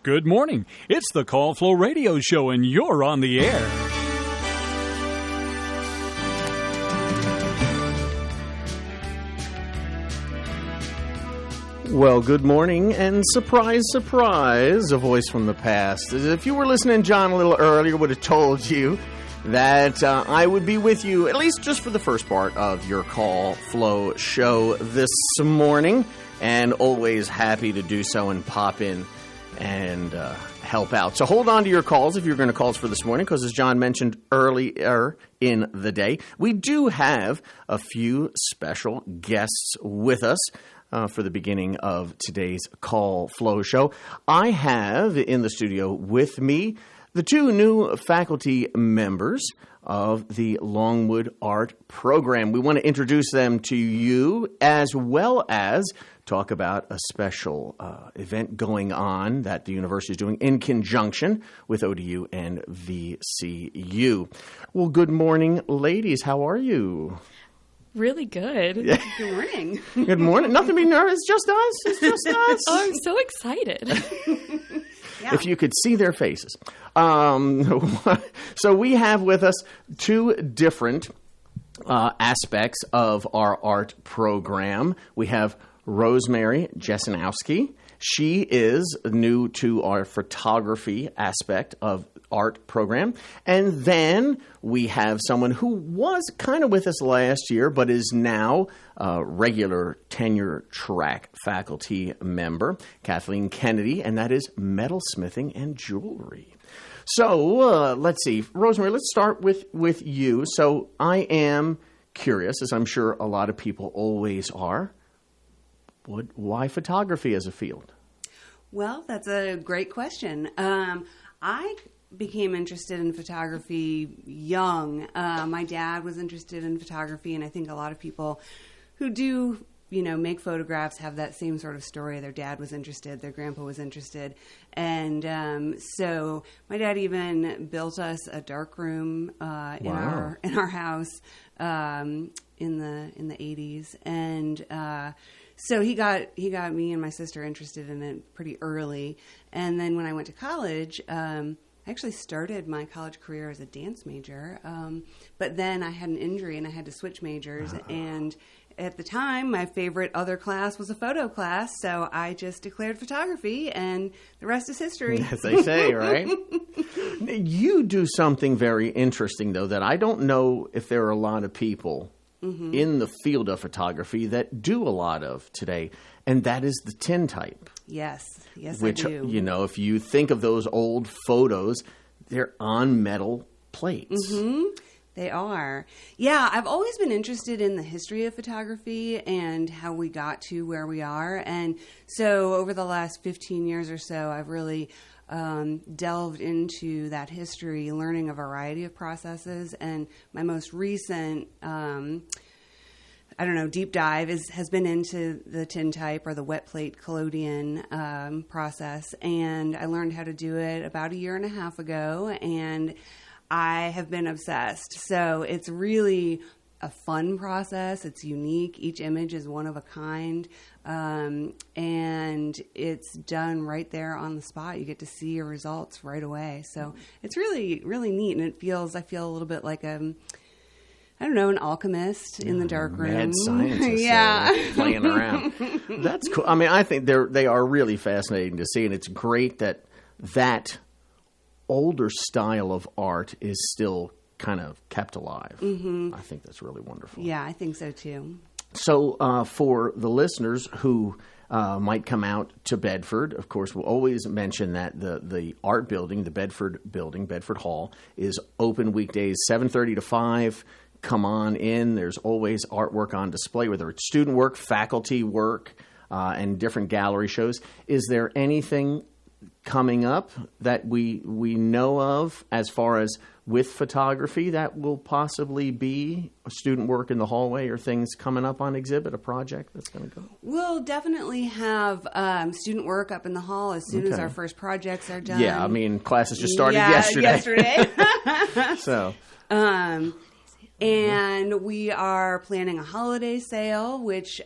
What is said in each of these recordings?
Good morning. It's the Call Flow Radio Show, and you're on the air. Well, good morning, and surprise, surprise, a voice from the past. If you were listening, John, a little earlier, would have told you that I would be with you, at least just for the first part of your Call Flow show this morning, and always happy to do so and pop in and help out. So hold on to your calls if you're going to call us for this morning, because as John mentioned earlier in the day, we do have a few special guests with us for the beginning of today's Call Flow show. I have in the studio with me the two new faculty members of the Longwood Art Program. We want to introduce them to you, as well as talk about a special event going on that the university is doing in conjunction with ODU and VCU. Well, good morning, ladies. How are you? Really good. Yeah. Good morning. Good morning. Nothing to be nervous. Just us. It's just us. Oh, I'm so excited. Yeah. If you could see their faces. So we have with us two different aspects of our art program. We have Rosemary Jesenowski. She is new to our photography aspect of art program. And then we have someone who was kind of with us last year, but is now a regular tenure track faculty member, Kathleen Kennedy, and that is metalsmithing and jewelry. So let's see. Rosemary, let's start with you. So I am curious, as I'm sure a lot of people always are, why photography as a field? Well, that's a great question. I became interested in photography young. My dad was interested in photography, and I think a lot of people who do, make photographs have that same sort of story. Their dad was interested, their grandpa was interested, and so my dad even built us a dark room in our house in the 80s, and so he got me and my sister interested in it pretty early. And then when I went to college, I actually started my college career as a dance major. But then I had an injury and I had to switch majors. And at the time, my favorite other class was a photo class. So I just declared photography, and the rest is history. As they say, right? You do something very interesting, though, that I don't know if there are a lot of people in the field of photography that do a lot of today, and that is the tintype. Yes, which, I do. If you think of those old photos, they're on metal plates. Mm-hmm. They are. Yeah, I've always been interested in the history of photography and how we got to where we are. And so over the last 15 years or so, I've really delved into that history, learning a variety of processes. And my most recent, deep dive has been into the tintype or the wet plate collodion process. And I learned how to do it about a year and a half ago, and I have been obsessed. So it's really a fun process. It's unique. Each image is one of a kind. And it's done right there on the spot. You get to see your results right away. So it's really, really neat. And I feel a little bit like an alchemist in the dark room. Mad scientist, yeah. Playing around. That's cool. I mean, I think they are really fascinating to see, and it's great that older style of art is still kind of kept alive. Mm-hmm. I think that's really wonderful. Yeah, I think so too. So for the listeners who might come out to Bedford, of course, we'll always mention that the art building, the Bedford building, Bedford Hall, is open weekdays 7:30 to 5. Come on in. There's always artwork on display, whether it's student work, faculty work, and different gallery shows. Is there anything coming up that we know of as far as with photography that will possibly be student work in the hallway or things coming up on exhibit, a project that's going to go? We'll definitely have student work up in the hall as soon as our first projects are done. Yeah, I mean, classes just started yesterday. Yesterday. So. And we are planning a holiday sale, which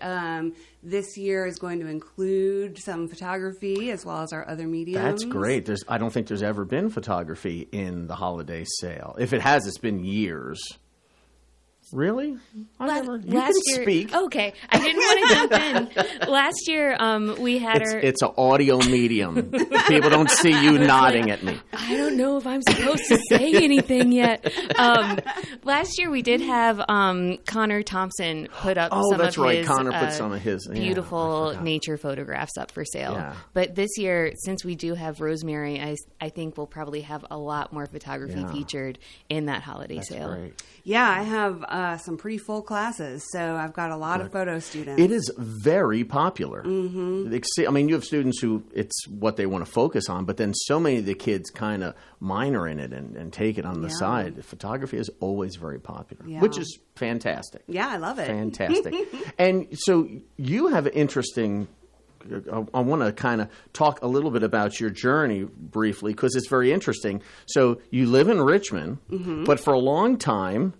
this year is going to include some photography as well as our other mediums. That's great. I don't think there's ever been photography in the holiday sale. If it has, it's been years. Really? You can speak. Okay, I didn't want to jump in. Last year, we had It's an audio medium. People don't see you nodding at me. I don't know if I'm supposed to say anything yet. Last year we did have Connor Thompson put up some that's of right. his Connor put some of his beautiful nature photographs up for sale. Yeah. But this year, since we do have Rosemary, I think we'll probably have a lot more photography featured in that holiday sale. Great. Yeah, I have some pretty full classes, so I've got a lot of photo students. It is very popular. Mm-hmm. I mean, you have students who it's what they want to focus on, but then so many of the kids kind of minor in it and take it on the side. Photography is always very popular, which is fantastic. Yeah, I love it. Fantastic. And so you have an interesting... I want to kind of talk a little bit about your journey briefly because it's very interesting. So you live in Richmond, but for a long time,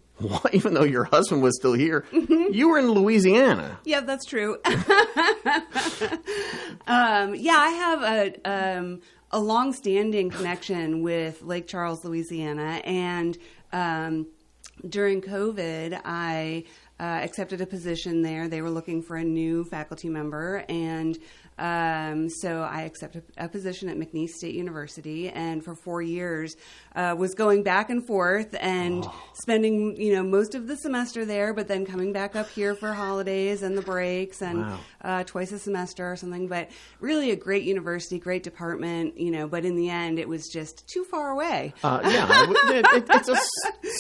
even though your husband was still here, you were in Louisiana. Yeah, that's true. I have a long-standing connection with Lake Charles, Louisiana, and during COVID, I accepted a position there. They were looking for a new faculty member, and so I accepted a position at McNeese State University, and for 4 years was going back and forth and spending most of the semester there, but then coming back up here for holidays and the breaks and twice a semester or something. But really a great university, great department, but in the end it was just too far away. It's a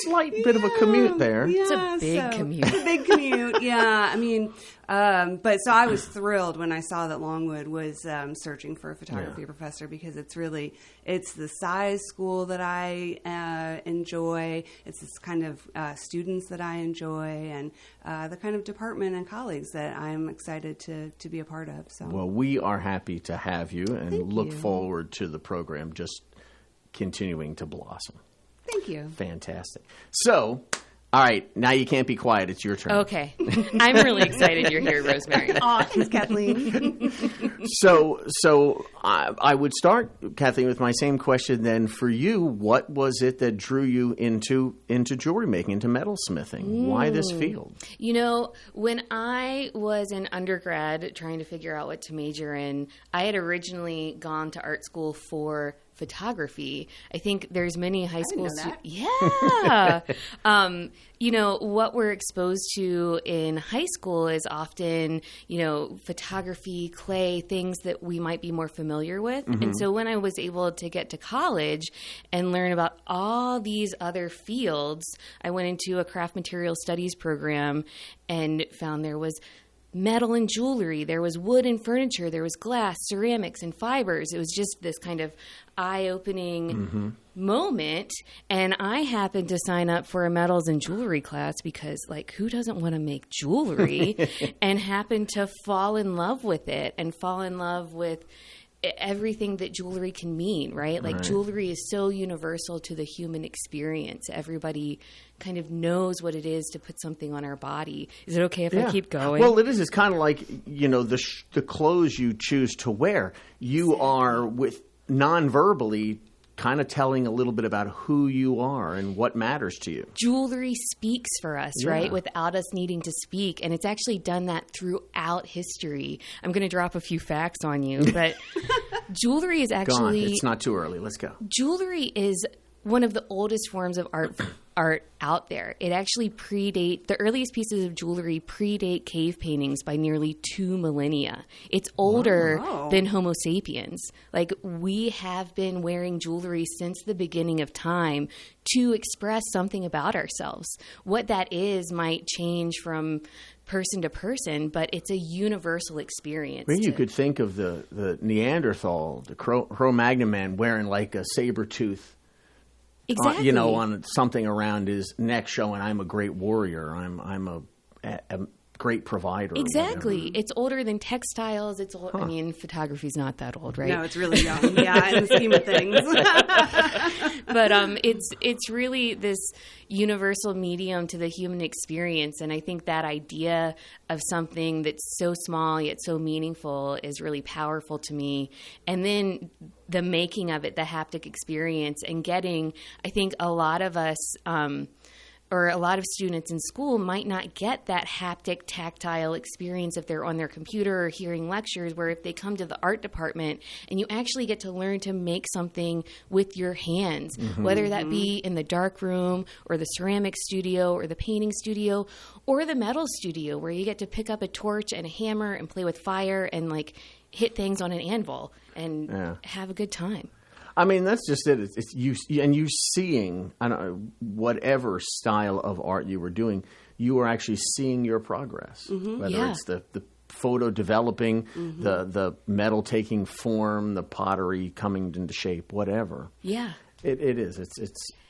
slight bit of a commute there. It's a big commute. It's a big commute, yeah. I mean, but so I was thrilled when I saw that Longwood was searching for a photography professor because it's the size school that I enjoy. It's this kind of students that I enjoy and the kind of department and colleagues that I'm excited to be a part of. So. Well, we are happy to have you and Thank look you. forward to the program just continuing to blossom. Thank you. Fantastic. So, all right, now you can't be quiet. It's your turn. Okay. I'm really excited you're here, Rosemary. Aw, thanks, Kathleen. So I would start, Kathleen, with my same question then. For you, what was it that drew you into jewelry making, into metalsmithing? Why this field? When I was in undergrad trying to figure out what to major in, I had originally gone to art school for photography. I think there's many high school students. Yeah. What we're exposed to in high school is often, photography, clay, things that we might be more familiar with. Mm-hmm. And so when I was able to get to college and learn about all these other fields, I went into a craft material studies program and found there was metal and jewelry, there was wood and furniture, there was glass, ceramics, and fibers. It was just this kind of eye-opening moment. And I happened to sign up for a metals and jewelry class because, who doesn't want to make jewelry? And happened to fall in love with it and fall in love with everything that jewelry can mean, right? Jewelry is so universal to the human experience. Everybody kind of knows what it is to put something on our body. Is it okay if I keep going? Well, it is. It's kind of like, the clothes you choose to wear. You are with non-verbally kind of telling a little bit about who you are and what matters to you. Jewelry speaks for us, right? Without us needing to speak. And it's actually done that throughout history. I'm going to drop a few facts on you, but jewelry is actually... Go on. It's not too early. Let's go. Jewelry is one of the oldest forms of art out there. It actually the earliest pieces of jewelry predate cave paintings by nearly 2 millennia. It's older than Homo sapiens. We have been wearing jewelry since the beginning of time to express something about ourselves. What that is might change from person to person, but it's a universal experience. Well, you could think of the Neanderthal, the Cro-Magnon man wearing a saber tooth. Exactly. On something around his neck showing I'm a great warrior. I'm a great provider. or Exactly. whatever. It's older than textiles. It's old. I mean, photography's not that old, right? No, it's really young. Yeah, in the scheme of things. But it's really this universal medium to the human experience, and I think that idea of something that's so small yet so meaningful is really powerful to me. And then the making of it, the haptic experience, and getting, I think a lot of us, or a lot of students in school might not get that haptic, tactile experience if they're on their computer or hearing lectures, where if they come to the art department and you actually get to learn to make something with your hands, whether that be in the dark room or the ceramic studio or the painting studio or the metal studio, where you get to pick up a torch and a hammer and play with fire and like hit things on an anvil and have a good time. I mean, that's just it. It's you, and you seeing, I don't know, whatever style of art you were doing, you are actually seeing your progress. Whether it's the photo developing, the metal taking form, the pottery coming into shape, whatever. Yeah. It is.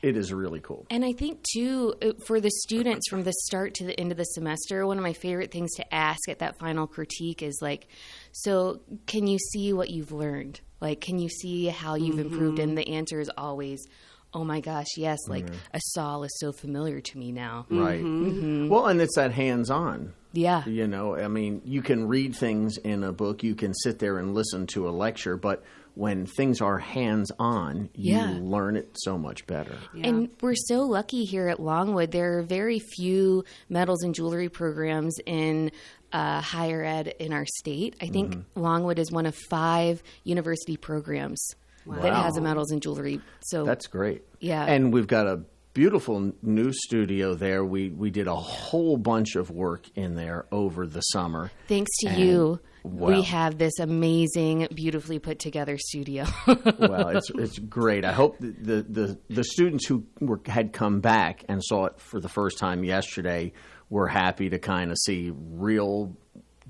It is really cool. And I think, too, for the students from the start to the end of the semester, one of my favorite things to ask at that final critique is like, so can you see what you've learned? Like, can you see how you've improved? And the answer is always, oh my gosh, yes, like a saw is so familiar to me now. Right. Well, and it's that hands-on. Yeah. You know, I mean, you can read things in a book, you can sit there and listen to a lecture, but when things are hands-on, you learn it so much better. Yeah. And we're so lucky here at Longwood. There are very few metals and jewelry programs in higher ed in our state. I think Longwood is one of 5 university programs that has a metals and jewelry. So That's great. Yeah. And we've got a beautiful new studio there. We did a whole bunch of work in there over the summer. Thanks to you, well- we have this amazing, beautifully put together studio. Well, it's great. I hope the students who had come back and saw it for the first time yesterday were happy to kind of see real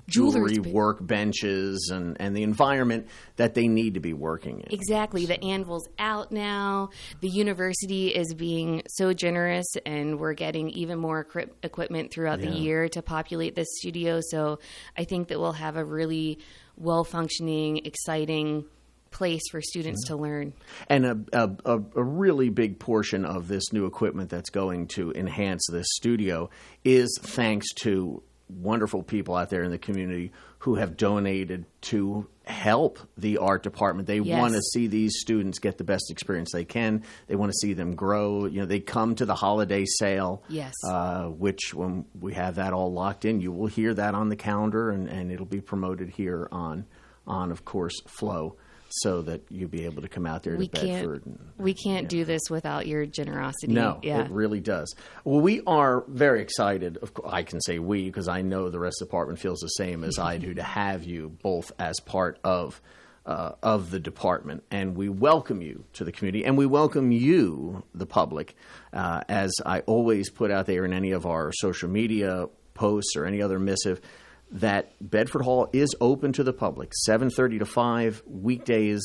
jewelry workbenches and the environment that they need to be working in. Exactly. The anvil's out now. The university is being so generous, and we're getting even more equipment throughout the year to populate this studio. So I think that we'll have a really well-functioning, exciting place for students to learn. And a really big portion of this new equipment that's going to enhance this studio is thanks to wonderful people out there in the community who have donated to help the art department. They want to see these students get the best experience they can. They want to see them grow. You know, they come to the holiday sale, which when we have that all locked in, you will hear that on the calendar, and it'll be promoted here on of course, Flow, so that you'll be able to come out there to Bedford. We can't do this without your generosity. No, it really does. Well, we are very excited. Of course, I can say we because I know the rest of the department feels the same as I do to have you both as part of the department. And we welcome you to the community, and we welcome you, the public, as I always put out there in any of our social media posts or any other missive, that Bedford Hall is open to the public, 7:30 to 5, weekdays,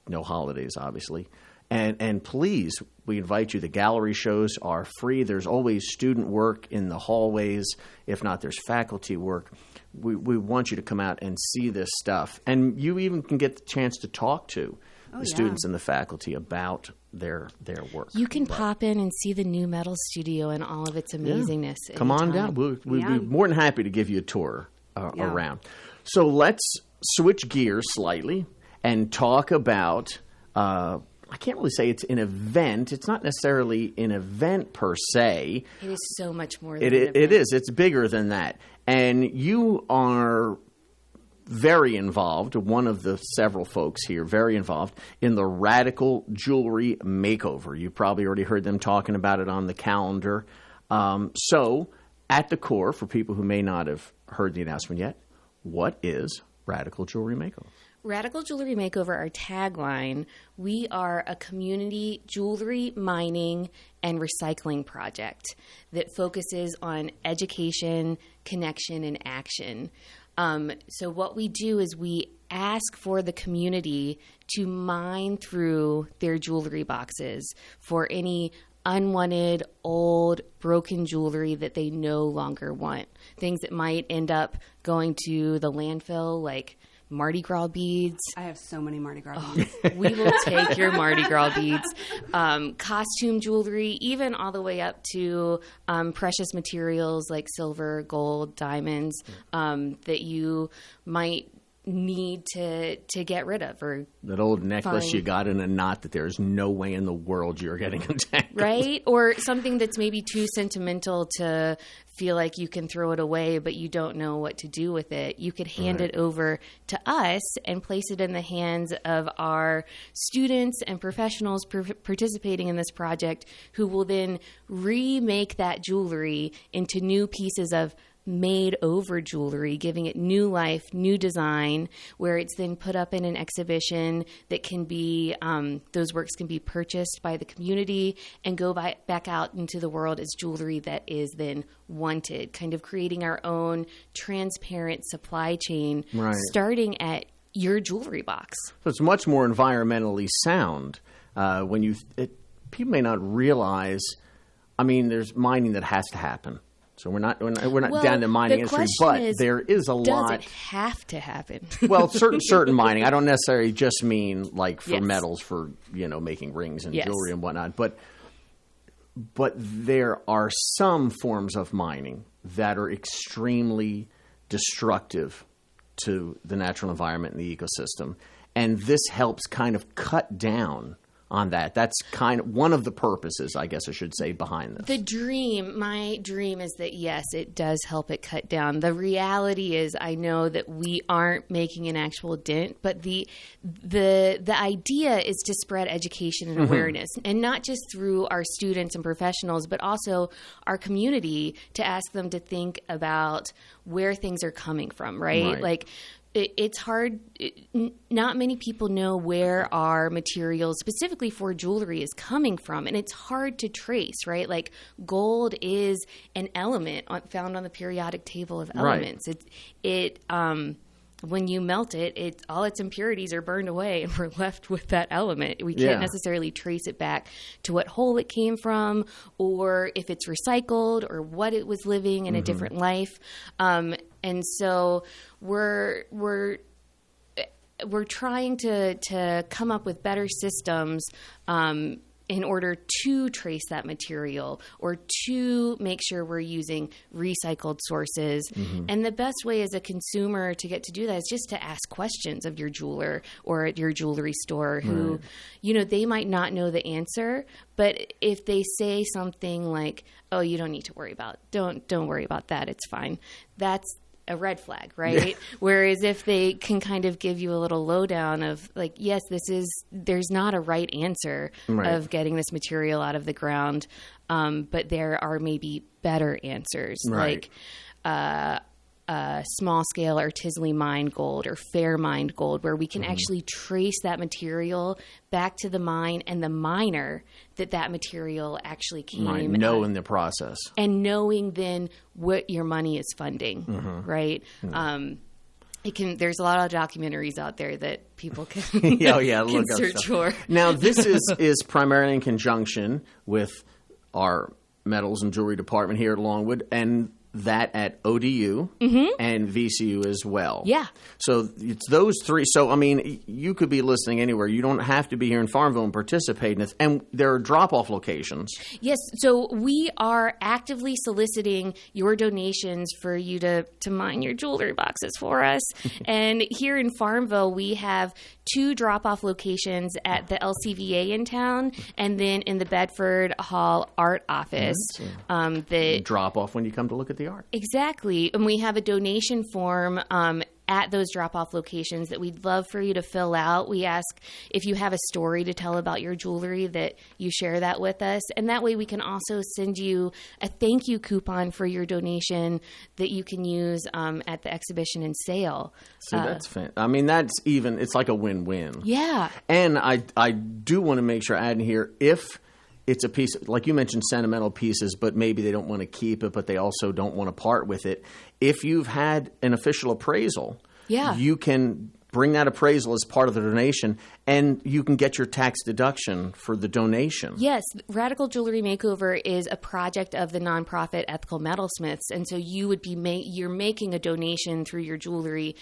no holidays, obviously. And please, we invite you. The gallery shows are free. There's always student work in the hallways. If not, there's faculty work. We want you to come out and see this stuff. And you even can get the chance to talk to the students and the faculty about their work. You can pop in and see the new metal studio and all of its amazingness. Come on down. We'd be more than happy to give you a tour around. So let's switch gears slightly and talk about, I can't really say it's an event. It's not necessarily an event per se. It is so much more than an event. It is. It's bigger than that. And you are very involved, one of the several folks here, very involved in the Radical Jewelry Makeover. You probably already heard them talking about it on the calendar. So at the core, for people who may not have heard the announcement yet, what is Radical Jewelry Makeover? Radical Jewelry Makeover, our tagline, we are a community jewelry mining and recycling project that focuses on education, connection, and action. So what we do is we ask for the community to mine through their jewelry boxes for any unwanted, old, broken jewelry that they no longer want. Things that might end up going to the landfill, like Mardi Gras beads. I have so many Mardi Gras beads. We will take your Mardi Gras beads. Costume jewelry, even all the way up to precious materials like silver, gold, diamonds that you might need to get rid of, or that old necklace find. You got in a knot that there's no way in the world you're getting entangled. Right? Or something that's maybe too sentimental to feel like you can throw it away, but you don't know what to do with it. You could hand it over to us and place it in the hands of our students and professionals participating in this project, who will then remake that jewelry into new pieces of made over jewelry, giving it new life, new design, where it's then put up in an exhibition that can be, those works can be purchased by the community and go back out into the world as jewelry that is then wanted, kind of creating our own transparent supply chain, starting at your jewelry box. So it's much more environmentally sound. When people may not realize, I mean, there's mining that has to happen. So we're not down the mining industry, but there is a lot. Does it have to happen? Well, certain mining. I don't necessarily just mean like for metals, for making rings and jewelry and whatnot. But there are some forms of mining that are extremely destructive to the natural environment and the ecosystem, and this helps kind of cut down on that. That's kind of one of the purposes, I guess I should say, behind this. My dream is that, yes, it does help it cut down. The reality is, I know that we aren't making an actual dent, but the idea is to spread education and awareness, and not just through our students and professionals, but also our community, to ask them to think about where things are coming from, right? Like, it's hard. Not many people know where our materials, specifically for jewelry, is coming from. And it's hard to trace, right? Like, gold is an element found on the periodic table of elements. When you melt it, all its impurities are burned away, and we're left with that element. We can't necessarily trace it back to what hole it came from, or if it's recycled, or what it was living in a different life. And so we're trying to come up with better systems in order to trace that material, or to make sure we're using recycled sources. And the best way as a consumer to get to do that is just to ask questions of your jeweler or at your jewelry store, who, they might not know the answer, but if they say something like, "Oh, you don't need to worry about, don't worry about that, it's fine," that's a red flag, right? Whereas if they can kind of give you a little lowdown of like, yes, there's not a right answer of getting this material out of the ground, but there are maybe better answers, like small-scale artisanally mined gold or fair mined gold, where we can actually trace that material back to the mine and the miner that material actually came. Knowing the process. And knowing then what your money is funding, right? There's a lot of documentaries out there that people can, can search for. Now, this is primarily in conjunction with our metals and jewelry department here at Longwood, and that at ODU and VCU as well. Yeah. So it's those three. So, I mean, you could be listening anywhere. You don't have to be here in Farmville and participate in this. And there are drop-off locations. Yes. So we are actively soliciting your donations for you to mine your jewelry boxes for us. And here in Farmville, we have 2 drop-off locations at the LCVA in town, and then in the Bedford Hall Art Office. Drop-off when you come to look at the art. Exactly. And we have a donation form at those drop-off locations that we'd love for you to fill out. We ask if you have a story to tell about your jewelry that you share that with us. And that way we can also send you a thank you coupon for your donation that you can use at the exhibition and sale. So that's I mean, it's like a win-win. Yeah. And I do want to make sure I add in here, if it's a piece, like you mentioned, sentimental pieces, but maybe they don't want to keep it, but they also don't want to part with it. If you've had an official appraisal, you can bring that appraisal as part of the donation, and you can get your tax deduction for the donation. Yes, Radical Jewelry Makeover is a project of the nonprofit Ethical Metalsmiths, and so you would be you're making a donation through your jewelry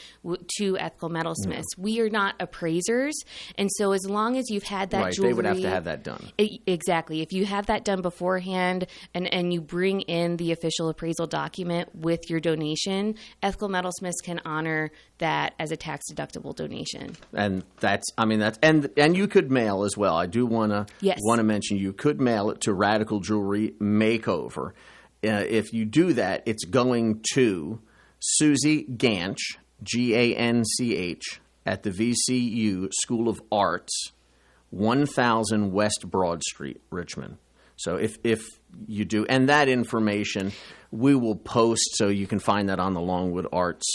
to Ethical Metalsmiths. We are not appraisers, and so as long as you've had that jewelry, they would have to have that done. Exactly. If you have that done beforehand, and you bring in the official appraisal document with your donation, Ethical Metalsmiths can honor that as a tax deductible donation. And and you could mail as well. I do want to mention you could mail it to Radical Jewelry Makeover. If you do that, it's going to Susie Ganch, Ganch, at the VCU School of Arts, 1000 West Broad Street, Richmond. So if you do, and that information we will post, so you can find that on the Longwood Arts.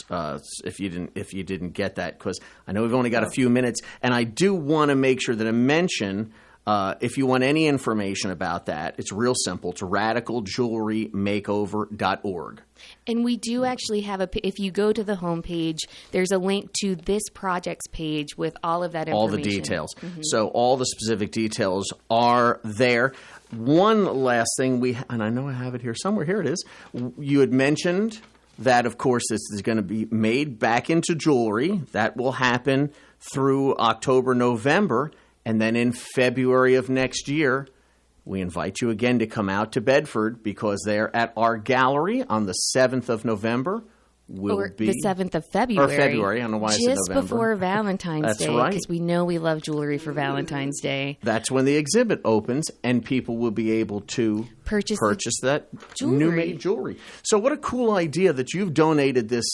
If you didn't get that, because I know we've only got a few minutes, and I do want to make sure that I mention. If you want any information about that, it's real simple. It's radicaljewelrymakeover.org. And we do actually have if you go to the homepage, there's a link to this project's page with all of that information. All the details. Mm-hmm. So all the specific details are there. One last thing and I know I have it here somewhere. Here it is. You had mentioned that, of course, this is going to be made back into jewelry. That will happen through October, November. And then in February of next year, we invite you again to come out to Bedford, because they're at our gallery on the 7th of November. The 7th of February. Or February. I don't know why I said November. Just before Valentine's Day. That's right. Because we know we love jewelry for Valentine's Day. That's when the exhibit opens, and people will be able to purchase that new-made jewelry. So what a cool idea that you've donated this,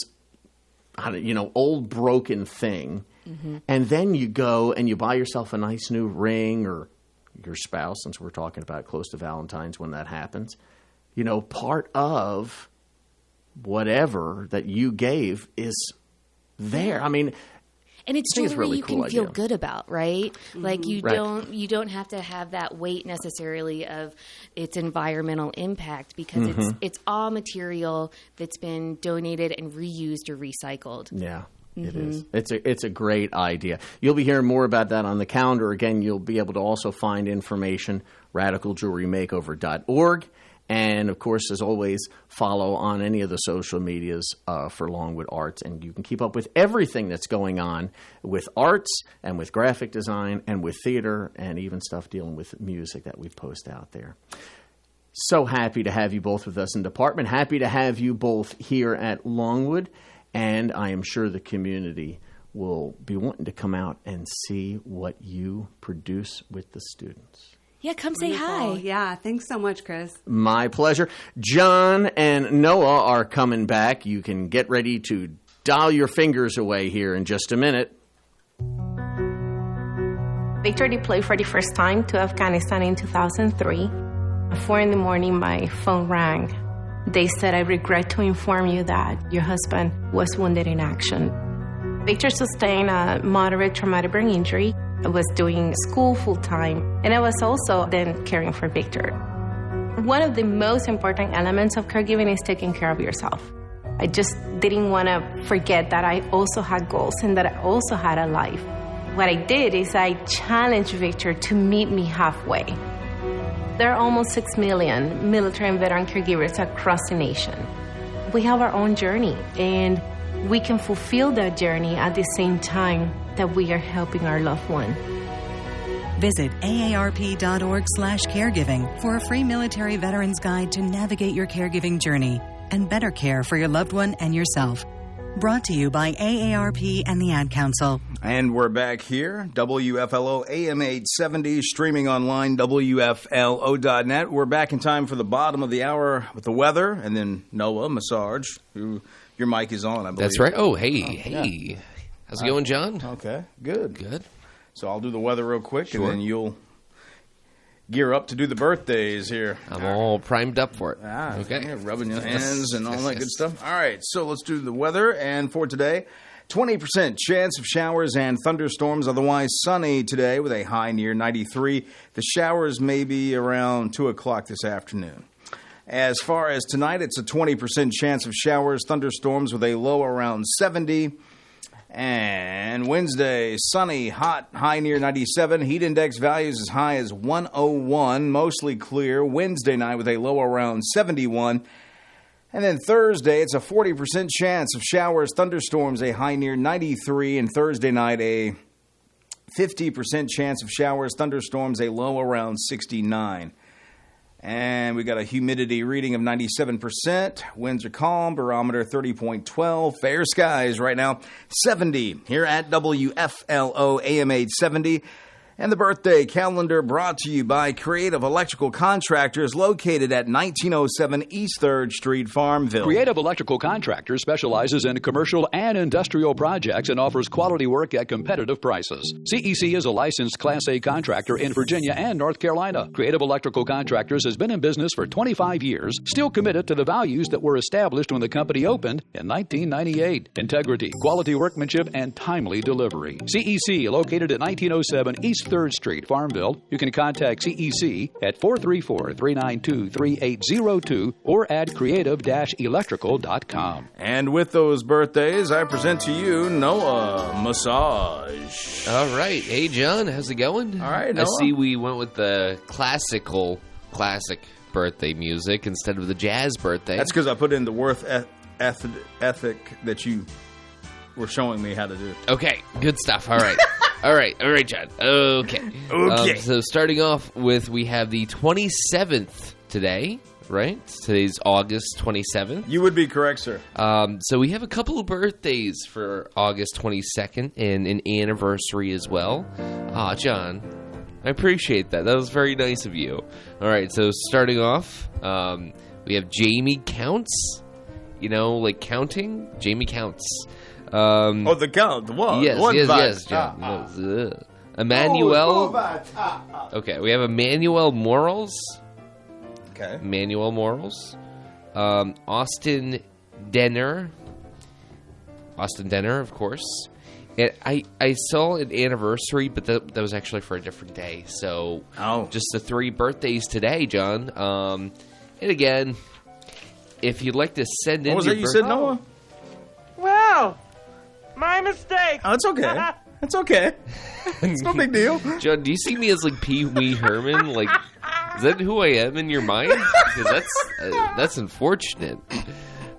old broken thing. Mm-hmm. And then you go and you buy yourself a nice new ring, or your spouse, since we're talking about close to Valentine's when that happens. Part of whatever that you gave is there. I mean, and it's jewelry really you cool can feel good about, right? Mm-hmm. Like you don't have to have that weight necessarily of its environmental impact, because it's all material that's been donated and reused or recycled. Yeah. It is. It's a great idea. You'll be hearing more about that on the calendar. Again, you'll be able to also find information, radicaljewelrymakeover.org. And, of course, as always, follow on any of the social medias for Longwood Arts. And you can keep up with everything that's going on with arts and with graphic design and with theater and even stuff dealing with music that we post out there. So happy to have you both with us in department. Happy to have you both here at Longwood. And I am sure the community will be wanting to come out and see what you produce with the students. Yeah, come say hi. Yeah, thanks so much, Chris. My pleasure. John and Noah are coming back. You can get ready to dial your fingers away here in just a minute. Victor deployed for the first time to Afghanistan in 2003. At 4 a.m, my phone rang. They said, "I regret to inform you that your husband was wounded in action." Victor sustained a moderate traumatic brain injury. I was doing school full-time, and I was also then caring for Victor. One of the most important elements of caregiving is taking care of yourself. I just didn't want to forget that I also had goals and that I also had a life. What I did is I challenged Victor to meet me halfway. There are almost 6 million military and veteran caregivers across the nation. We have our own journey, and we can fulfill that journey at the same time that we are helping our loved one. Visit aarp.org/caregiving for a free military veterans guide to navigate your caregiving journey and better care for your loved one and yourself. Brought to you by AARP and the Ad Council. And we're back here, WFLO AM 870, streaming online, WFLO.net. We're back in time for the bottom of the hour with the weather, and then Noah Massage, who your mic is on, I believe. That's right. Oh, hey. Yeah. How's it going, John? Okay, good. Good. So I'll do the weather real quick, Sure. and then you'll gear up to do the birthdays here. I'm all primed up for it. Okay. Yeah, rubbing your hands and all that good stuff. All right, so let's do the weather. And for today, 20% chance of showers and thunderstorms, otherwise sunny today with a high near 93. The showers may be around 2 o'clock this afternoon. As far as tonight, it's a 20% chance of showers, thunderstorms with a low around 70. And Wednesday, sunny, hot, high near 97. Heat index values as high as 101. Mostly clear. Wednesday night with a low around 71. And then Thursday, it's a 40% chance of showers, thunderstorms, a high near 93. And Thursday night, a 50% chance of showers, thunderstorms, a low around 69. And we got a humidity reading of 97%. Winds are calm. Barometer 30.12. Fair skies right now. 70 here at WFLO AM 870. And the birthday calendar brought to you by Creative Electrical Contractors located at 1907 East 3rd Street, Farmville. Creative Electrical Contractors specializes in commercial and industrial projects and offers quality work at competitive prices. CEC is a licensed Class A contractor in Virginia and North Carolina. Creative Electrical Contractors has been in business for 25 years, still committed to the values that were established when the company opened in 1998. Integrity, quality workmanship, and timely delivery. CEC, located at 1907 East 3rd Street, Farmville. You can contact CEC at 434-392-3802 or at creative-electrical.com. And with those birthdays, I present to you Noah Massage. All right. Hey, John, how's it going? All right, Noah. I see we went with the classic birthday music instead of the jazz birthday. That's because I put in the worth ethic that you were showing me how to do. Okay, good stuff. All right. All right, John. Okay. So starting off with, we have the 27th today, right? Today's August 27th. You would be correct, sir. So we have a couple of birthdays for August 22nd and an anniversary as well. John, I appreciate that. That was very nice of you. All right, so starting off, we have Jamie Counts. You know, like counting? Jamie Counts. The count. What? Yes, John. Emmanuel. Okay, we have Emmanuel Morals. Okay. Emmanuel Morals. Austin Denner. Austin Denner, of course. And I saw an anniversary, but that was actually for a different day. So, just the 3 birthdays today, John. And again, if you'd like to send in what was your that you said, Noah? Wow. My mistake. Oh, it's okay. It's okay. It's no big deal. John, do you see me as like Pee Wee Herman? Like, is that who I am in your mind? Because that's unfortunate.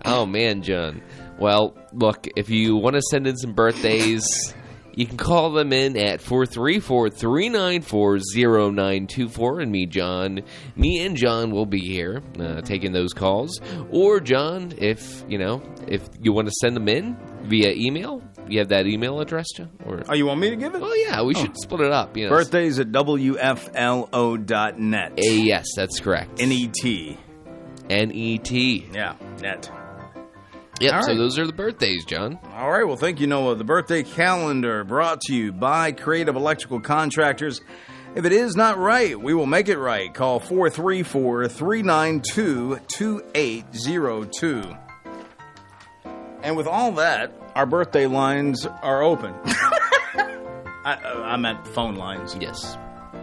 Oh man, John. Well, look, if you want to send in some birthdays, you can call them in at 434-394-0924, and me and John will be here taking those calls. Or John, if you want to send them in via email, you have that email address, John? Or you want me to give it? Well, yeah, we should split it up. Birthdays at WFLO.net. Yes, that's correct. N-E-T. N-E-T. Yeah, net. Yep, All so right. those are the birthdays, John. All right, well, thank you, Noah. The birthday calendar brought to you by Creative Electrical Contractors. If it is not right, we will make it right. Call 434-392-2802. And with all that, our birthday lines are open. I meant phone lines. Yes.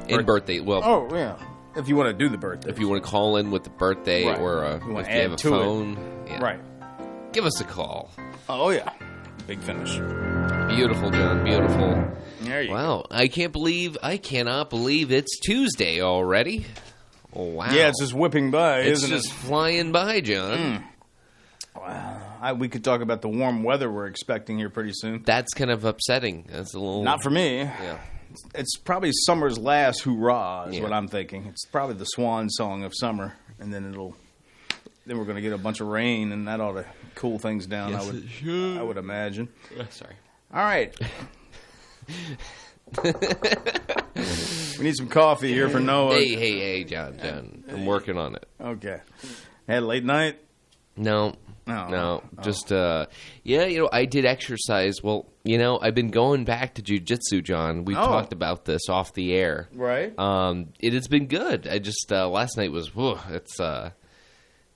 And birthday. Well, oh, yeah. If you want to do the birthday. If you want to call in with the birthday right. or you if you have a to phone. Yeah. Right. Give us a call. Oh, yeah. Big finish. Beautiful, John. Beautiful. There you go. I cannot believe it's Tuesday already. Oh, wow. Yeah, it's just whipping by, isn't it? It's just flying by, John. Wow. We could talk about the warm weather we're expecting here pretty soon. That's kind of upsetting. That's a little... Not for me. Yeah. It's probably summer's last hurrah is what I'm thinking. It's probably the swan song of summer, and then we're going to get a bunch of rain, and that ought to cool things down. Yes, I would imagine. Sorry. All right. We need some coffee here for Noah. Hey, John. I'm working on it. Okay. Had a late night? No. Just, I did exercise. Well, I've been going back to jiu-jitsu, John. We talked about this off the air. Right. It has been good. I just, last night was,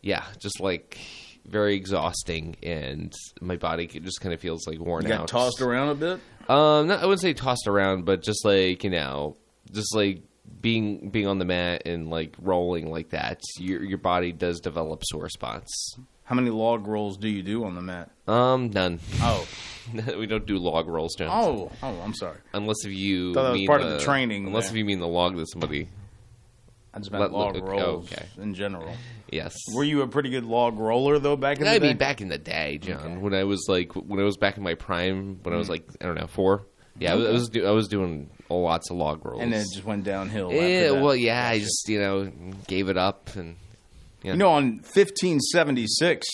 just like very exhausting, and my body just kind of feels like worn out. You got tossed around a bit? I wouldn't say tossed around, but just like, being on the mat and like rolling like that, your body does develop sore spots. How many log rolls do you do on the mat? None. Oh. We don't do log rolls, John. Oh, I'm sorry. Unless if you Thought that was mean part of the training Unless there. if you mean the log that somebody. I just meant log rolls okay. in general. Yes. Were you a pretty good log roller though back in the day? I mean, back in the day, John, when I was back in my prime, when I was like, I don't know, 4. Yeah, I was doing lots of log rolls, and then it just went downhill. Yeah, after that. well, yeah, I just gave it up, and on 1576,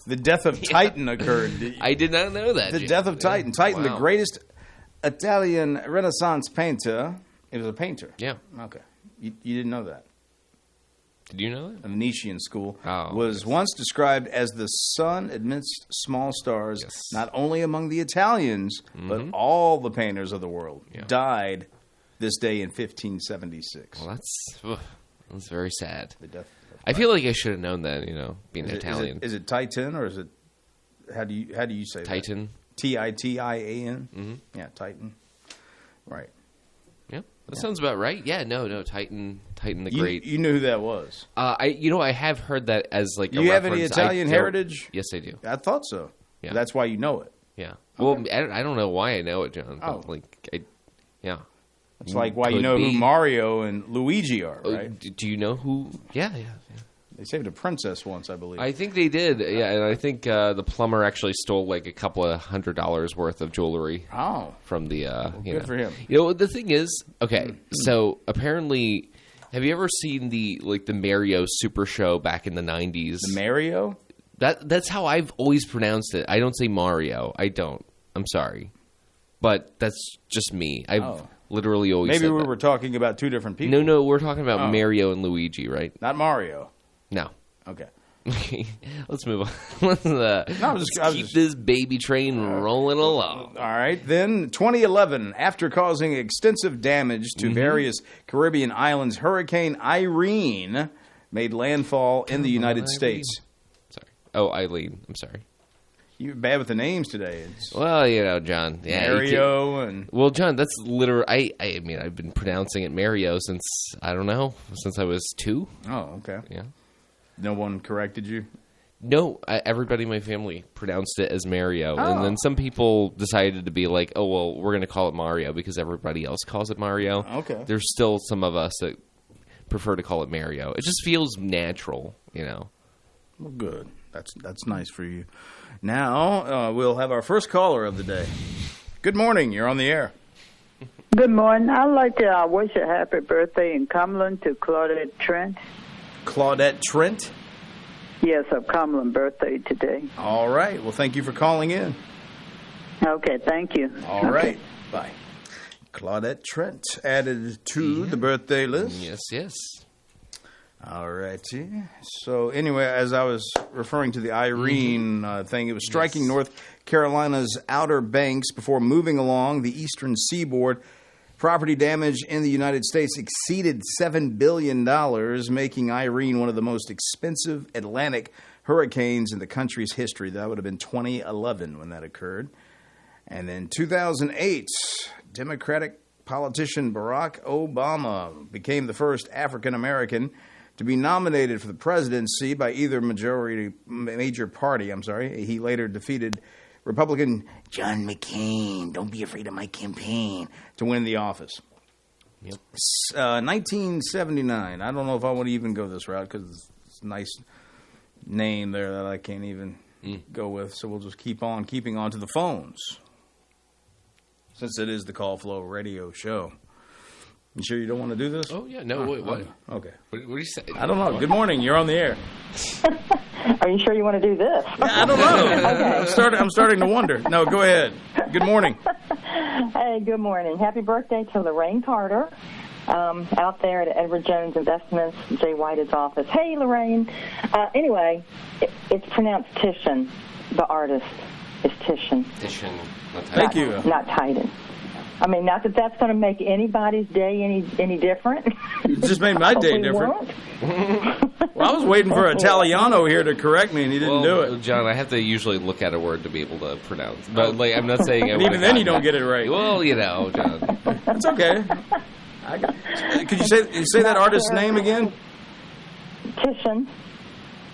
the death of Titan occurred. I did not know that. The death of Titan. Titan, the greatest Italian Renaissance painter. It was a painter. Yeah. Okay. You didn't know that. Did you know that? A Venetian school Oh, was once described as the sun amidst small stars, Yes. not only among the Italians, but all the painters of the world died this day in 1576. Well, that's very sad. The death of I feel like I should have known that, being Is it- Italian. Is it Titan or is it? How do you say Titan. that? Titan. Mhm. Yeah, Titan. Right. Yep, that sounds about right. Yeah, no, Titan the Great. You knew who that was. I have heard that as like. Do a you have any reference. Italian I don't- heritage? Yes, I do. I thought so. Yeah. That's why you know it. Yeah. Well, I don't know why I know it, John. But Oh. yeah. It's like why you Could know be. who Mario and Luigi are, right? Do you know who? Yeah. They saved a princess once, I believe. I think they did. Yeah, and I think the plumber actually stole like a couple of $100 worth of jewelry. Oh. From the good for him. The thing is, okay, so apparently, have you ever seen the Mario Super Show back in the 90s? The Mario? That's how I've always pronounced it. I don't say Mario. I don't. I'm sorry. But that's just me. I've literally always Maybe said we that. were talking about two different people. No, we're talking about Mario and Luigi, right? Not Mario. No. Okay. Let's move on. Let's keep this baby train rolling along. All right. Then, 2011, after causing extensive damage to various Caribbean islands, Hurricane Irene made landfall in the United States. Sorry. Oh, Eileen. I'm sorry. You're bad with the names today. Well, John. Yeah, Mario and... Well, John, that's literally... I mean, I've been pronouncing it Mario since, I don't know, since I was 2. Oh, okay. Yeah. No one corrected you? No, everybody in my family pronounced it as Mario. And then some people decided to be like, oh, well, we're going to call it Mario because everybody else calls it Mario. Okay. There's still some of us that prefer to call it Mario. It just feels natural, Well, good. That's nice for you. Now, we'll have our first caller of the day. Good morning. You're on the air. Good morning. I'd like to wish a happy birthday in Cumberland to Claudette Trent. Claudette Trent? Yes, of Cumberland birthday today. All right. Well, thank you for calling in. Okay, thank you. All right. Bye. Claudette Trent added to the birthday list. Yes. All righty. So anyway, as I was referring to the Irene thing, it was striking North Carolina's Outer Banks before moving along the eastern seaboard. Property damage in the United States exceeded $7 billion, making Irene one of the most expensive Atlantic hurricanes in the country's history. That would have been 2011 when that occurred. And then 2008, Democratic politician Barack Obama became the first African-American to be nominated for the presidency by either major party. He later defeated Republican John McCain, don't be afraid of my campaign, to win the office. Yep. 1979. I don't know if I want to even go this route because it's a nice name there that I can't even go with. So we'll just keep on keeping on to the phones, since it is the Call Flow radio show. You sure you don't want to do this? Oh, yeah. No, wait, what? Okay. What do you say? I don't know. Good morning. You're on the air. Are you sure you want to do this? I don't know. Okay. I'm starting to wonder. No, go ahead. Good morning. Hey, good morning. Happy birthday to Lorraine Carter out there at Edward Jones Investments, Jay White's office. Hey, Lorraine. Anyway, it's pronounced Titian, the artist. It's Titian. Titian. Thank you. Not Titan. I mean, not that that's going to make anybody's day any different. You just made my day different. Well, I was waiting for Italiano here to correct me, and he didn't do it. John, I have to usually look at a word to be able to pronounce. But I'm not saying. And even then, you don't get it right. Well, John. That's okay. Could you say that artist's name again? Titian.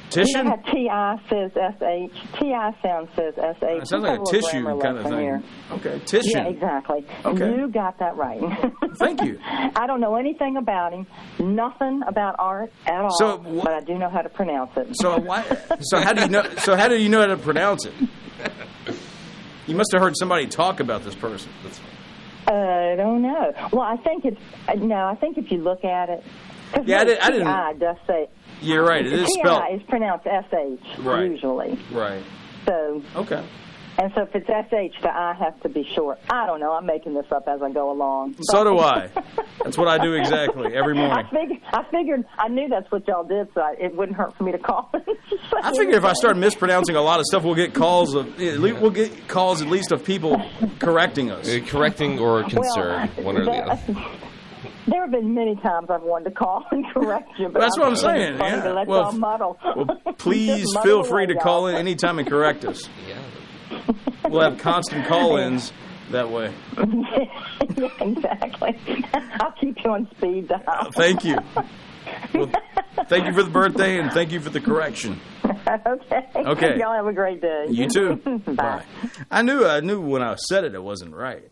Tissue? You know how T-I says S-H? T-I sound says S-H. It sounds like a tissue kind of thing. Here. Okay, tissue. Yeah, exactly. Okay. You got that right. Thank you. I don't know anything about him, nothing about art at all, but I do know how to pronounce it. So how do you know? So how do you know how to pronounce it? You must have heard somebody talk about this person. I don't know. Well, I think I think if you look at it, yeah, I didn't. T-I does say. You're right. It is spelled. T-I is pronounced S-H usually. Right. So. Okay. And so if it's S-H, the I has to be short. I don't know. I'm making this up as I go along. So do I. That's what I do exactly every morning. I figured I knew that's what y'all did, so it wouldn't hurt for me to call. I figured if I start mispronouncing a lot of stuff, we'll get calls at least of people correcting us. Correcting or concerned, one or the other. There have been many times I've wanted to call and correct you, but that's what I'm saying. It's funny to let y'all muddle. Well, please feel free to call in anytime and correct us. Yeah. We'll have constant call-ins that way. Yeah, exactly. I'll keep you on speed dial. Thank you. Well, thank you for the birthday, and thank you for the correction. Okay. Y'all have a great day. You too. Bye. I knew when I said it wasn't right.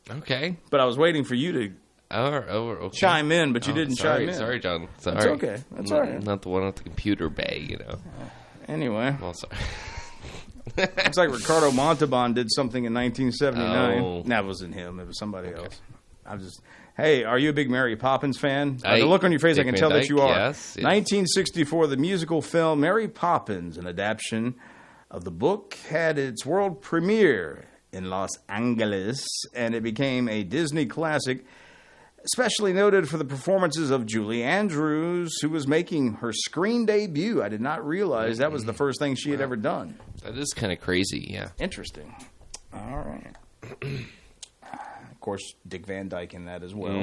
Okay. But I was waiting for you to okay. chime in, but you didn't chime in. Sorry, John. Sorry. That's okay. That's all right. Not the one at the computer bay, you know. Anyway. Well, sorry. Looks like Ricardo Montalban did something in 1979. Oh. That wasn't him. It was somebody else. Hey, are you a big Mary Poppins fan? By the I- look on your face, I Dick can Van tell that Dyke, you are. yes. 1964, the musical film Mary Poppins, an adaptation of the book, had its world premiere in Los Angeles, and it became a Disney classic, especially noted for the performances of Julie Andrews, who was making her screen debut. I did not realize that was the first thing she had ever done. That is kind of crazy, yeah. Interesting. All right. Of course, Dick Van Dyke in that as well.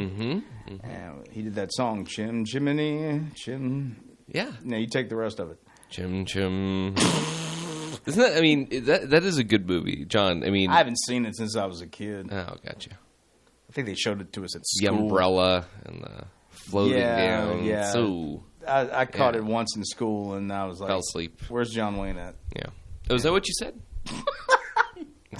He did that song, Chim Chimney, Chim. Yeah. Now you take the rest of it. Chim Chim. Isn't that? I mean, that is a good movie, John. I mean, I haven't seen it since I was a kid. Oh, gotcha. I think they showed it to us at The school. umbrella and the floating down. Yeah. So I caught it once in school, and I was like, fell asleep. Where's John Wayne at? Yeah. Oh, is that what you said?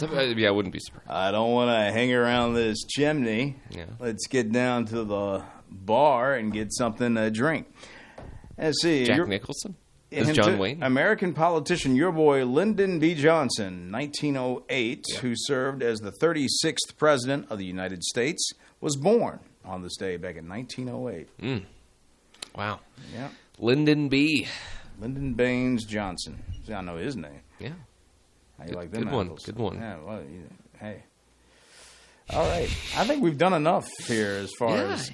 Yeah, I wouldn't be surprised. I don't want to hang around this chimney. Yeah. Let's get down to the bar and get something to drink. Let's see. Jack Nicholson? Is John Wayne? American politician, your boy Lyndon B. Johnson, 1908, who served as the 36th president of the United States, was born on this day back in 1908. Wow. Yeah. Lyndon B. Lyndon Baines Johnson. See, I know his name. Yeah. How you like them Good one. apples? Good one. Yeah, well, hey. All right. I think we've done enough here as far as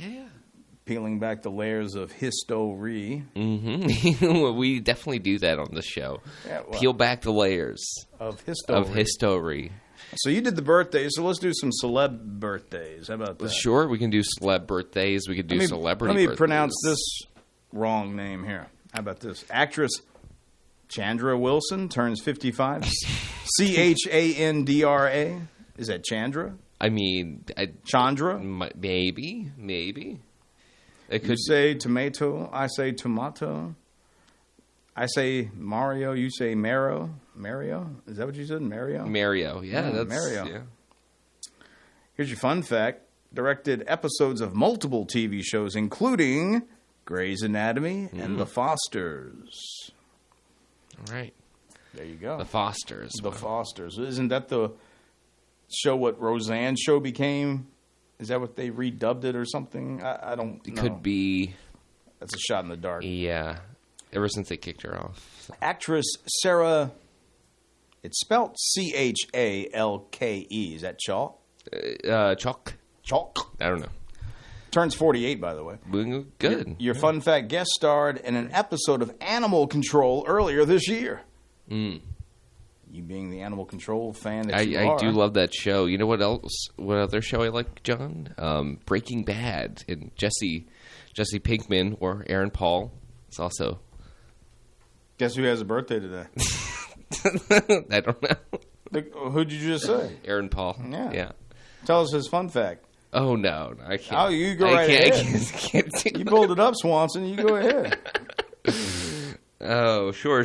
peeling back the layers of history. We definitely do that on this show. Yeah, well, Peel back the layers of history. Of history. So you did the birthdays, so let's do some celeb birthdays. How about that? Sure, we can do celeb birthdays. We can do celebrity birthdays. Let me pronounce this wrong name here. How about this? Actress Chandra Wilson turns 55. Chandra. Is that Chandra? I mean, Chandra? Maybe. It could You say tomato, I say tomato. I say Mario, you say Mario. Is that what you said? Mario? Mario, yeah. That's Mario. Yeah. Here's your fun fact. Directed episodes of multiple TV shows, including Grey's Anatomy and The Fosters. All right. There you go. The Fosters. The Fosters. Isn't that the show what Roseanne's show became? Is that what they redubbed it or something? I don't know. It could be. That's a shot in the dark. Yeah. Ever since they kicked her off. Actress Sarah, it's spelled Chalke. Is that Chalk? Chalk. Chalk. I don't know. Turns 48, by the way. Good. Your fun fact, guest starred in an episode of Animal Control earlier this year. You being the Animal Control fan that you are. I do love that show. You know what else? What other show I like, John? Breaking Bad. And Jesse Pinkman or Aaron Paul. It's also. Guess who has a birthday today? I don't know. Who'd you just say? Aaron Paul. Yeah. Tell us his fun fact. Oh, no. I can't. Oh, you go right ahead. I can't do you pulled it up, Swanson. You go ahead. Oh, sure.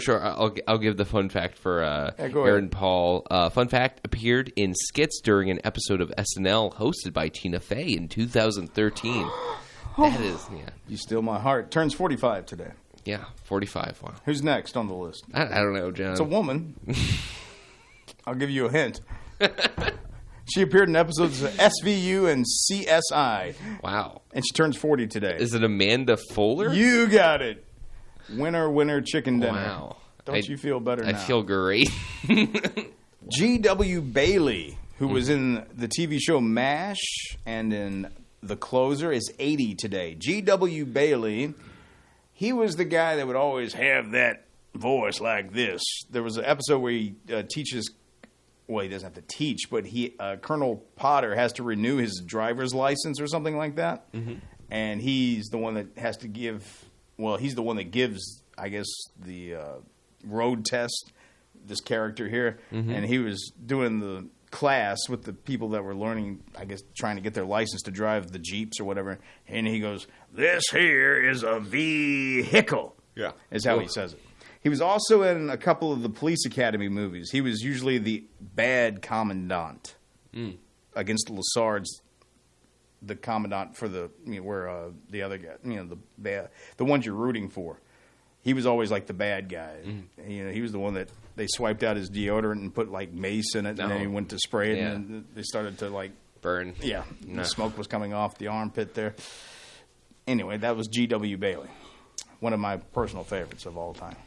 I'll give the fun fact for go Aaron ahead. Paul. Fun fact, appeared in skits during an episode of SNL hosted by Tina Fey in 2013. That is, yeah. You steal my heart. Turns 45 today. Yeah, 45. Wow. Who's next on the list? I don't know, John. It's a woman. I'll give you a hint. She appeared in episodes of SVU and CSI. Wow. And she turns 40 today. Is it Amanda Fuller? You got it. Winner, chicken dinner. Wow. Don't you feel better now? I feel great. G.W. Bailey, who was in the TV show MASH and in The Closer, is 80 today. G.W. Bailey, he was the guy that would always have that voice like this. There was an episode where he teaches... Well, he doesn't have to teach, but Colonel Potter has to renew his driver's license or something like that. Mm-hmm. And he's the one that has to give... Well, he's the one that gives, I guess, the road test, this character here. Mm-hmm. And he was doing the class with the people that were learning, I guess, trying to get their license to drive the Jeeps or whatever. And he goes, "This here is a vehicle." Yeah. Is how he says it. He was also in a couple of the Police Academy movies. He was usually the bad commandant against Lassard's the commandant for the where the other guy, the ones you're rooting for. He was always like the bad guy. He was the one that they swiped out his deodorant and put like mace in it, and then he went to spray it, and then they started to like burn. Yeah, the smoke was coming off the armpit there. Anyway, that was G.W. Bailey, one of my personal favorites of all time,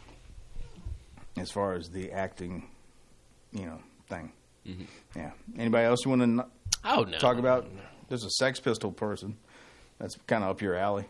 as far as the acting, thing. Mm-hmm. Yeah. Anybody else you want to talk about? There's a Sex Pistol person. That's kind of up your alley.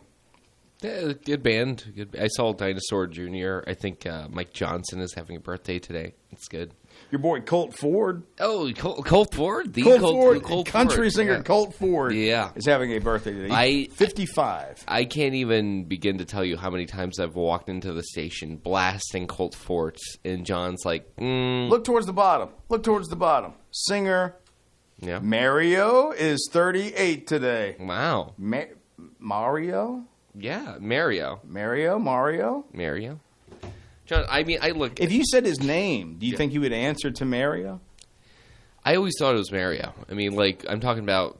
Yeah, good band. I saw Dinosaur Jr. I think Mike Johnson is having a birthday today. It's good. Your boy Colt Ford. Oh, Colt Ford? Colt country singer yeah. Colt Ford is having a birthday today. He's 55. I can't even begin to tell you how many times I've walked into the station blasting Colt Ford, and John's like, Look towards the bottom. Look towards the bottom. Singer Mario is 38 today. Wow. Mario? Yeah, Mario. Mario? John, I mean, I look... If you said his name, do you think you would answer to Mario? I always thought it was Mario. I mean, like, I'm talking about,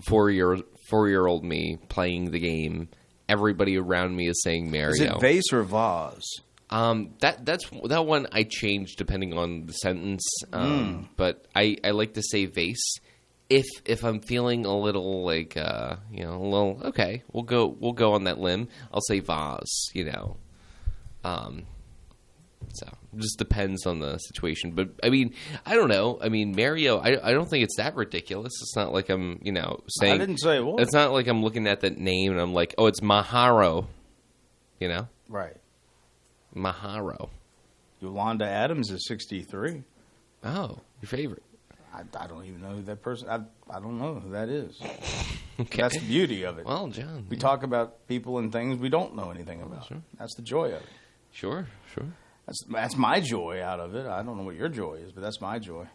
4-year-old me playing the game. Everybody around me is saying Mario. Is it vase or vase? That one I change depending on the sentence. But I like to say vase. If I'm feeling a little like a little okay, we'll go on that limb. I'll say vase, So it just depends on the situation. But I mean, I don't know. I mean, Mario, I don't think it's that ridiculous. It's not like I'm saying I didn't say what. It's not like I'm looking at that name and I'm like, oh, it's Maharo. Right. Maharo. Yolanda Adams is 63. Oh, your favorite. I don't even know who that person. I don't know who that is. Okay. That's the beauty of it. Well, John, we talk about people and things we don't know anything about. Sure. That's the joy of it. Sure. That's my joy out of it. I don't know what your joy is, but that's my joy.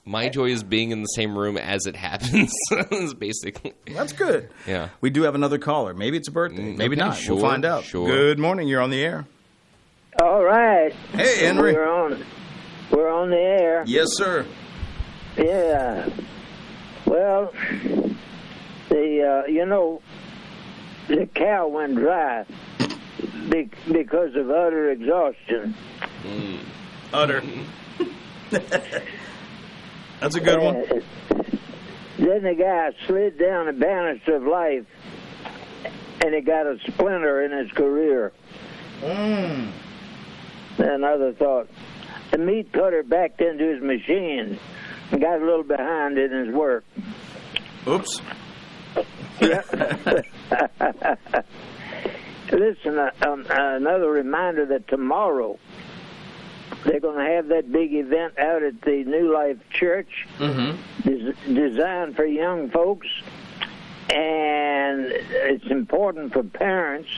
My joy is being in the same room as it happens. Basically, that's good. Yeah, we do have another caller. Maybe it's a birthday. Maybe not. Sure, we'll find out. Sure. Good morning. You're on the air. All right. Hey, Henry. We're on the air. Yes, sir. Yeah. Well, the cow went dry because of utter exhaustion. Utter. That's a good one. Then the guy slid down the banister of life, and he got a splinter in his career. Another thought. The meat cutter backed into his machine and got a little behind in his work. Oops. Listen, another reminder that tomorrow they're going to have that big event out at the New Life Church, designed for young folks, and it's important for parents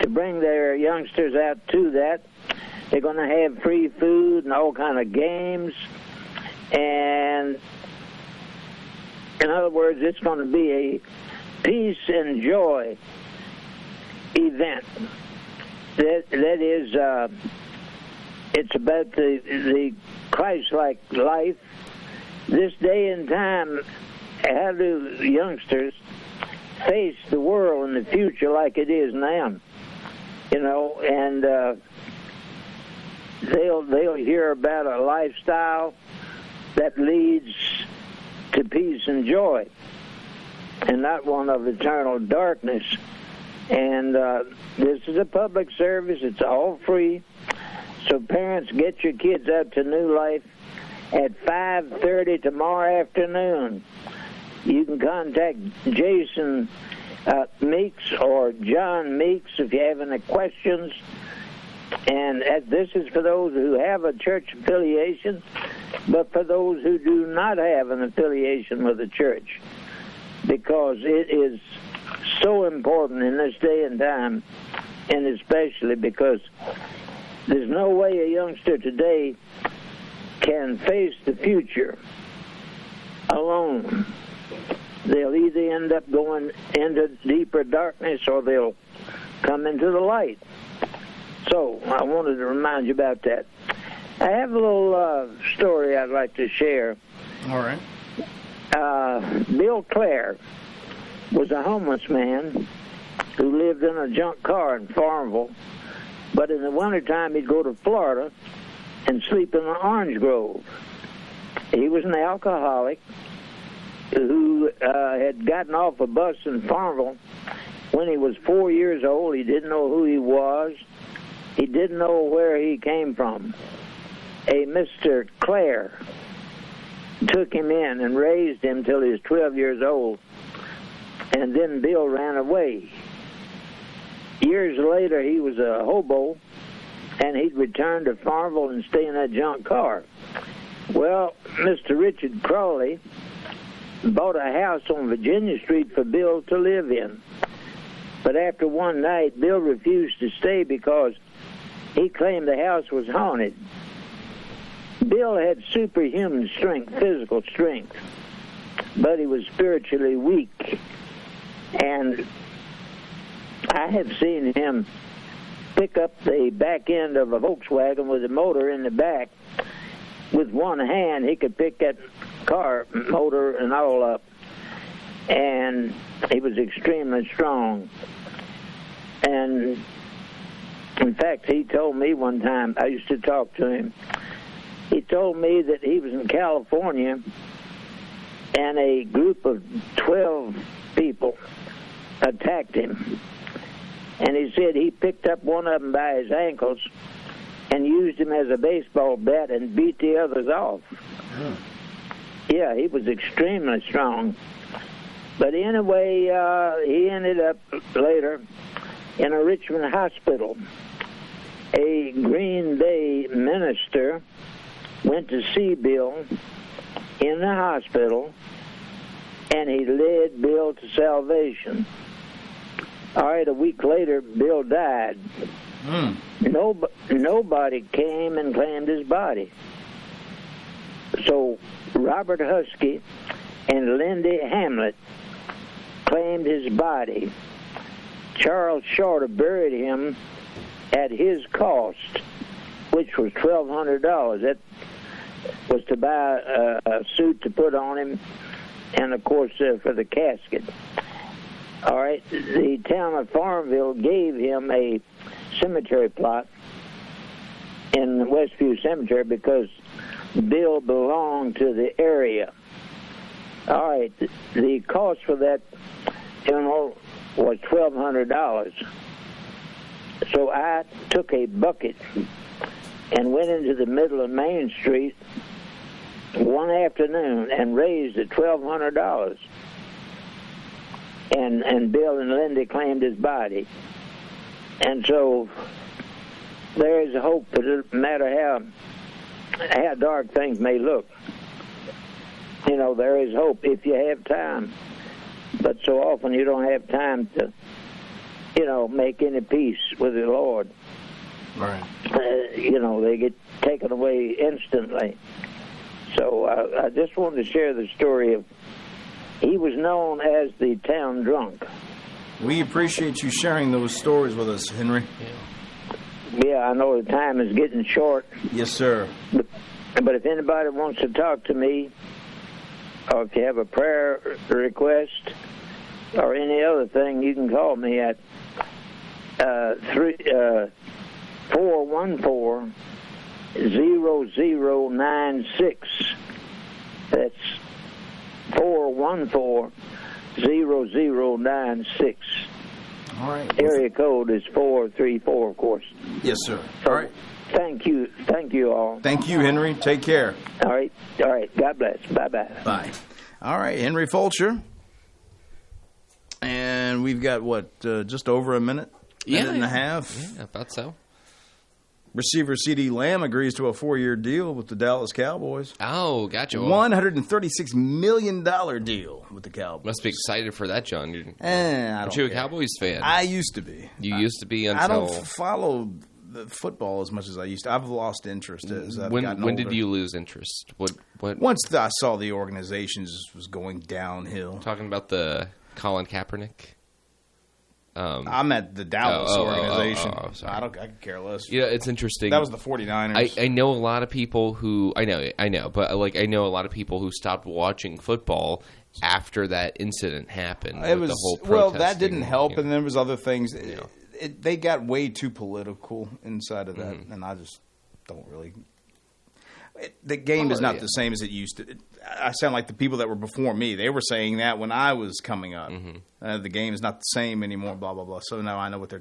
to bring their youngsters out to that. They're going to have free food and all kind of games, and in other words, it's going to be a peace and joy event. That is, it's about the Christ-like life. This day and time, how do youngsters face the world in the future like it is now? You know, and they'll hear about a lifestyle that leads to peace and joy, and not one of eternal darkness. And this is a public service. It's all free. So parents, get your kids out to New Life at 5:30 tomorrow afternoon. You can contact Jason Meeks or John Meeks if you have any questions. And this is for those who have a church affiliation, but for those who do not have an affiliation with the church, because it is so important in this day and time, and especially because there's no way a youngster today can face the future alone. They'll either end up going into deeper darkness or they'll come into the light. So I wanted to remind you about that. I have a little story I'd like to share. All right. Bill Clare was a homeless man who lived in a junk car in Farmville, but in the wintertime he'd go to Florida and sleep in the orange grove. He was an alcoholic who had gotten off a bus in Farmville when he was 4 years old. He didn't know who he was. He didn't know where he came from. A Mr. Clare took him in and raised him till he was 12 years old, and then Bill ran away. Years later, he was a hobo, and he'd return to Farmville and stay in that junk car. Well, Mr. Richard Crawley bought a house on Virginia Street for Bill to live in. But after one night, Bill refused to stay because he claimed the house was haunted. Bill had superhuman strength, physical strength, but he was spiritually weak. And I have seen him pick up the back end of a Volkswagen with a motor in the back. With one hand, he could pick that car motor and all up. And he was extremely strong. And in fact, he told me one time, I used to talk to him, he told me that he was in California and a group of 12 people attacked him. And he said he picked up one of them by his ankles and used him as a baseball bat and beat the others off. Yeah, he was extremely strong. But anyway, he ended up later in a Richmond hospital. A Green Bay minister went to see Bill in the hospital, and he led Bill to salvation. All right, a week later, Bill died. Nobody came and claimed his body. So Robert Husky and Lindy Hamlet claimed his body. Charles Shorter buried him at his cost, which was $1,200. That was to buy a suit to put on him, and of course for the casket. All right, the town of Farmville gave him a cemetery plot in Westview Cemetery because Bill belonged to the area. All right, the cost for that funeral was $1,200. So I took a bucket and went into the middle of Main Street one afternoon and raised the $1,200. And Bill and Lindy claimed his body. And so there is hope, no matter how dark things may look. You know, there is hope if you have time. But so often you don't have time to, make any peace with the Lord. Right. They get taken away instantly. So I just wanted to share the story of, he was known as the town drunk. We appreciate you sharing those stories with us, Henry. Yeah, I know the time is getting short. Yes, sir. But if anybody wants to talk to me, or if you have a prayer request or any other thing, you can call me at 414-0096. That's 414-0096. All right. Area code is 434, of course. Yes, sir. So, all right. Thank you all. Thank you, Henry. Take care. All right. God bless. Bye-bye. Bye. All right, Henry Fulcher. And we've got, just over a minute? Minute and a half? Yeah, about so. Receiver CeeDee Lamb agrees to a 4-year deal with the Dallas Cowboys. Oh, gotcha. $136 million deal with the Cowboys. Must be excited for that, John. Aren't you a Cowboys fan? I used to be. You used to be until... I don't follow the football as much as I used to. I've lost interest as I've gotten older. When did you lose interest? What? Once I saw the organization was going downhill. Talking about the Colin Kaepernick? I'm at the Dallas organization. Sorry. I could care less. Yeah, it's interesting. That was the 49ers. I know a lot of people who I know, but I know a lot of people who stopped watching football after that incident happened. It was the whole protesting, that didn't help, and there was other things. They got way too political inside of that, and I just don't really. The game is not the same as it used to. I sound like the people that were before me. They were saying that when I was coming up. The game is not the same anymore, blah, blah, blah. So now I know what they're